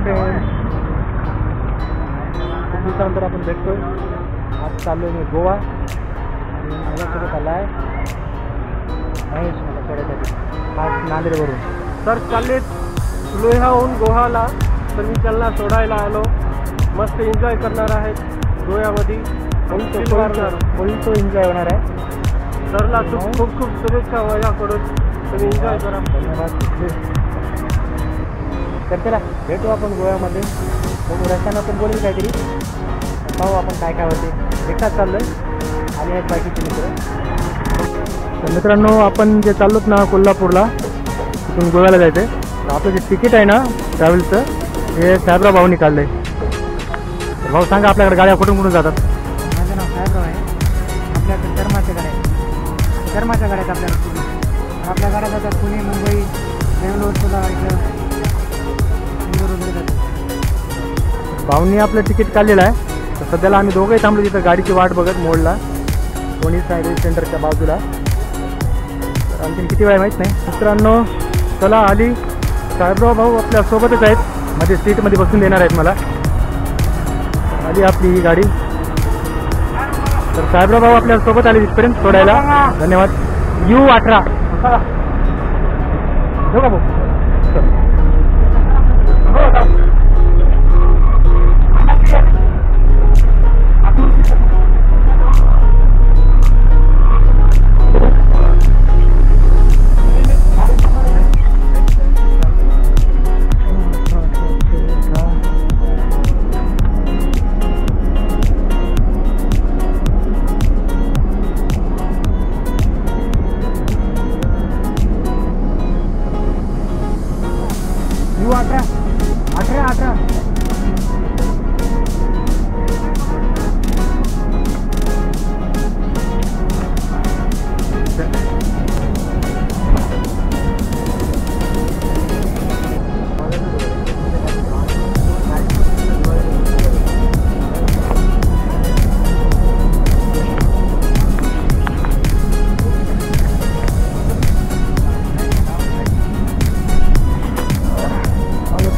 Friends, खूप दिवसानंतर आपण भेटतोय. आज चाललोय मी गोवा आणि माझ्यासोबत आला आहे महेश मला सोडायसाठी आज नांदेडवरून. तर चालले लोह्याहून गोव्याला. तर मी त्यांना सोडायला आलो. मस्त एन्जॉय करणार आहेत गोव्यामध्ये. फुल तो एन्जॉय होणार आहे. सरला खूप खूप खूप शुभेच्छा माझ्याकडून. तुम्ही एन्जॉय करा. धन्यवाद. तर चला भेटू आपण गोव्यामध्ये. बघू रस्त्यानं आपण बोलेल काहीतरी, पाहू आपण काय काय होते. एकटाच चाललोय आणि आहेत बाकीचे मित्र. तर मित्रांनो, आपण जे चाललोत ना कोल्हापूरला, तिथून गोव्याला जायचं आहे. तर आपलं जे तिकीट आहे ना ट्रॅव्हलचं, हे साहेबराव भाऊनी काढलं आहे. तर भाऊ सांगा, आपल्याकडे गाड्या कुठून कुठून जातात? माझं नाव साहेबराव आहे. आपल्याकडे धर्माच्या गाड्या आहेत. धर्माच्या गाड्या आहेत आपल्याकडे. आपल्या गाड्या जातात पुणे, मुंबई, बेंगलोर, तुला इथं वगैरे जातात. भाऊनी आपलं तिकीट काढलेलं आहे. तर सध्याला आम्ही दोघंही थांबलो तिथं गाडीची वाट बघत मोडला, दोन्ही साईड सेंटरच्या बाजूला. तर आणखी किती वेळ माहीत नाही. मित्रांनो, चला आली. साहेबराव भाऊ आपल्या सोबतच आहेत, मध्ये सीटमध्ये बसून देणार आहेत मला. आली आपली ही गाडी. तर साहेबराव भाऊ आपल्या सोबत आले तिथपर्यंत सोडायला. धन्यवाद. U18 हो का भाऊ? U18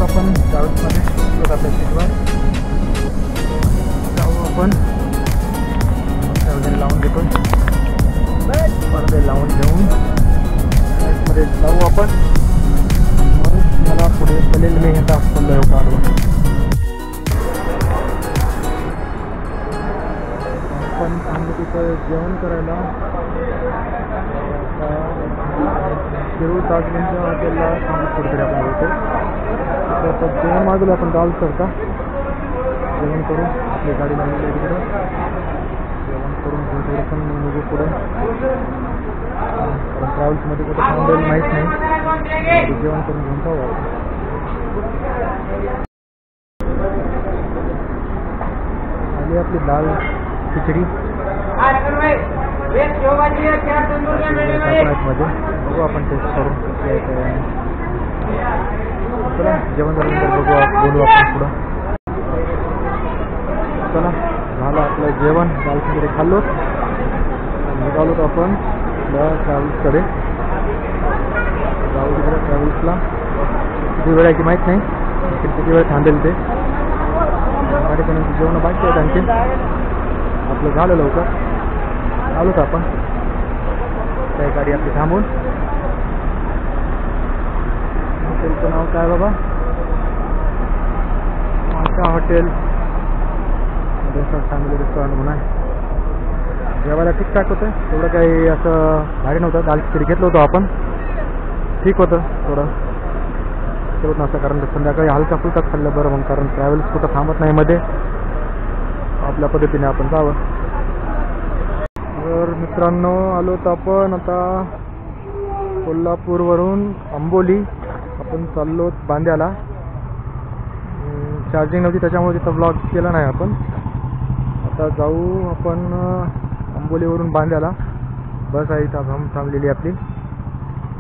आपण ट्रॅव्हल्समध्ये आपल्या सीटवर जाऊ. आपण वगैरे लावून घेतो, पडदे लावून घेऊन मध्ये जाऊ आपण. मला पुढे चलेल मी आता बोललो काढून. आपण थांबलो तिथं जेवण करायला. शिरूर ताजगंजच्या हॉटेलला कुठेतरी आपण होतो. तर जेवण मागवलं आपण दाल तडका. जेवण करून आपली गाडी लागलेली आहे तिकडं. जेवण करून थोडं पण निघू पुढं, कारण ट्रॅव्हल्समध्ये कुठं थांबेल माहीत नाही. जेवण करून घेऊन जाऊ आपण. आली आपली दाल खिचडी मध्ये. बघू आपण टेस्ट करून कशी आहे. चला जेवण झाल्यानंतर बघू, बोलू आपण पुढं. चला झालं आपलं जेवण. दाल खिचडी खाल्लो. निघालो तर आपण ट्रॅव्हल्सकडे जाऊ. तिकडे ट्रॅव्हल्सला किती वेळ आहे की माहीत नाही, किती वेळ थांबेल ते. गाडीपर्यंत जेवण बाकी आहेत आणखी. आपलं झालं लवकर. आलो तर आपण त्या गाडी आपली थांबून. हॉटेलचं नाव काय बाबा? माशा हॉटेल फॅमिली रेस्टॉरंट म्हणून आहे. जेवायला ठीकठाक होतं, तेवढं काही असं भारी नव्हतं. दाल खिचडी घेतलं होतं आपण, ठीक होतं थोडं. तेवढं नसतं, कारण संध्याकाळी हलका फुलका खाल्लं बरं मग, कारण ट्रॅव्हल्स कुठं थांबत नाही मध्ये. आपल्या पद्धतीने आपण जावं. तर मित्रांनो, आलो तर आपण आता कोल्हापूरवरून आंबोली. आपण चाललो बांद्याला. चार्जिंग नव्हती त्याच्यामुळे तिथं ब्लॉग केला नाही आपण. आता जाऊ आपण आंबोलीवरून बांद्याला. बस आहे इथं थांबलेली आपली.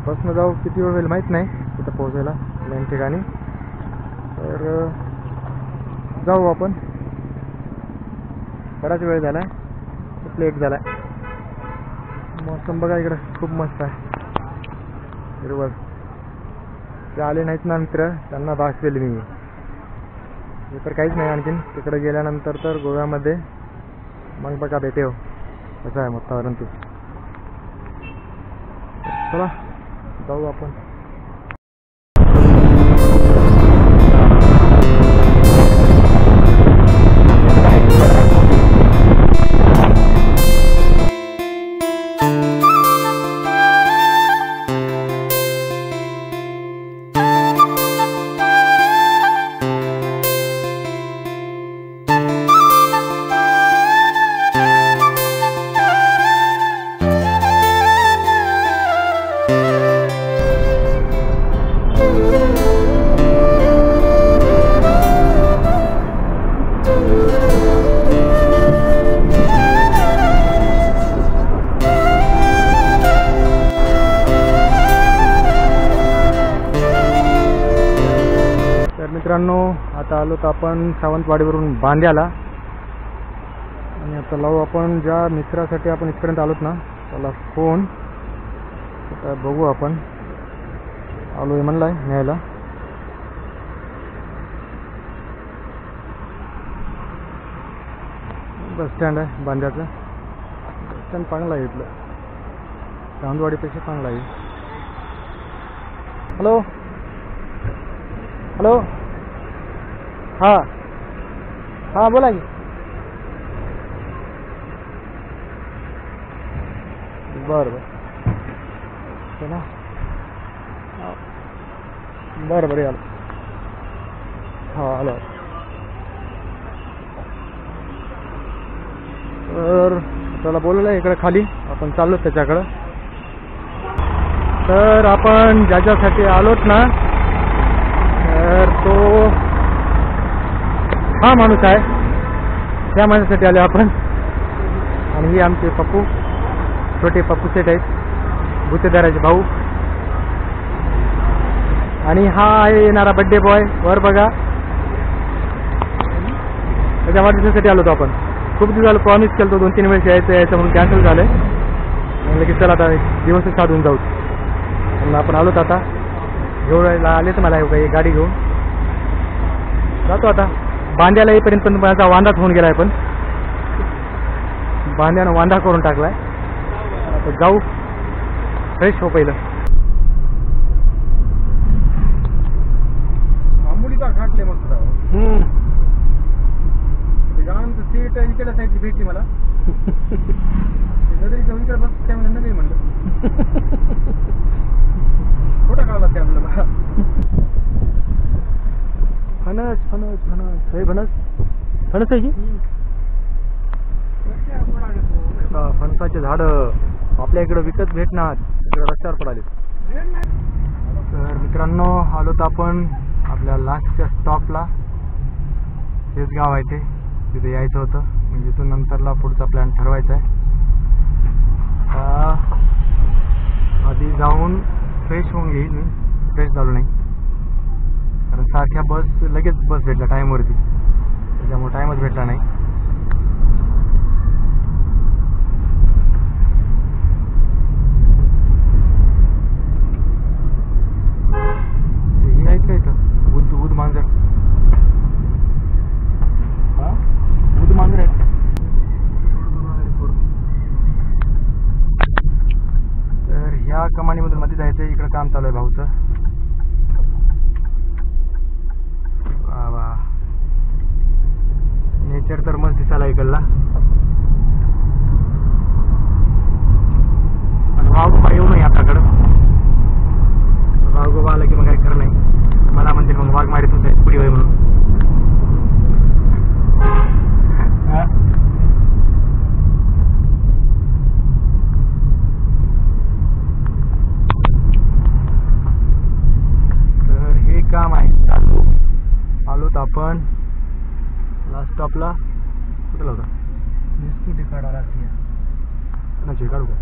बसनं जाऊ. किती वेळ होईल माहीत नाही तिथं पोहोचायला मेन ठिकाणी. तर जाऊ आपण. बराच वेळ झाला आहे, खूप लेट झाला आहे. मौसम बघा इकडं खूप मस्त आहे, हिरवळ. ते आले नाहीत ना मित्र, त्यांना दाखवेल मी. हे तर काहीच नाही आणखीन. तिकडे गेल्यानंतर तर गोव्यामध्ये मग बघा भेटे हो कसं आहे वातावरण ते. चला जाऊ आपण. मित्रांनो आता आलो तर आपण सावंतवाडीवरून बांद्याला. आणि आता लावू आपण ज्या मित्रासाठी आपण इथपर्यंत आलोत ना त्याला फोन. आता बघू आपण आलो आहे म्हणलाय न्यायला. बस स्टँड आहे बांद्याचं. बस स्टँड चांगलं आहे इथलं, सावंतवाडीपेक्षा चांगलं आहे. हॅलो हॅलो हां हां बोला की. बरं बरं चला बरं बरं आलो. हां आलो. तर त्याला बोलवलं इकडे खाली, आपण चाललो त्याच्याकडं. तर आपण ज्याच्यासाठी आलोत ना तर तो हा माणूस आहे, त्या माणसासाठी आलो आपण. आणि ही आमचे पप्पू, छोटे पप्पू सेठ आहेत, भुतेदाराचे भाऊ. आणि हा आहे येणारा बड्डे बॉय. वर बघा, त्याच्या वाढदिवसासाठी आलो होतो आपण. खूप दिवस झालं प्रॉमिस केलं होतं, 2-3 वेळेस यायचं म्हणून कॅन्सल झालं आहे. म्हणलं की चला आता दिवसच साधून जाऊ म्हणून आपण आलोत. आता घेऊन आले तर मला काही गाडी घेऊन जातो. आता बांद्याला येईपर्यंत पण माझा वांदाच होऊन गेलाय, पण बांद्यानं वांदा करून टाकलाय. आता जाऊ फ्रेश हो पहिलं. आंबोलीचा घाटले मस्त. गावांचं सीट इकडे साईडची भेटली मला. नदीच्या इकडे बस त्यामुळे नदी म्हणलं खोटा काढला त्यामुळे मला. फणस फणस फणस हे फणस फणस आहे की फणसाचे झाड आपल्या इकडे विकत भेटणार, इकडे रस्त्यावर पडाले. तर मित्रांनो आलो तर आपण आपल्या लास्टच्या स्टॉपला. हेच गाव आहे ते, तिथे यायचं होतं. म्हणजे इथून नंतरला पुढचा प्लॅन ठरवायचा आहे. आधी जाऊन फ्रेश होऊन घेईल मी. फ्रेश झालो नाही कारण सारख्या बस लगेच बस भेटला टाईमवरती, त्याच्यामुळे टाईमच भेटला नाही. हे आहेत का इथं उद मांजर. हां उद मांजर आहेत. तर ह्या कमानीमधून मध्ये जायचं आहे. इकडं काम चालू आहे भाऊचं. वा वा नेचर तर मस्त दिसायला इकडला. वाघोबा येऊ नये आपल्याकडं. वाघोबा आला की मग काही खरं नाही. मला म्हणते मग वाघ मारित होते पुढी वय म्हणून. तर हे काम आहे चालू. आलोत आपण लास्ट स्टॉपला. कुठे लावता स्कूटी काढा लागते. काढू का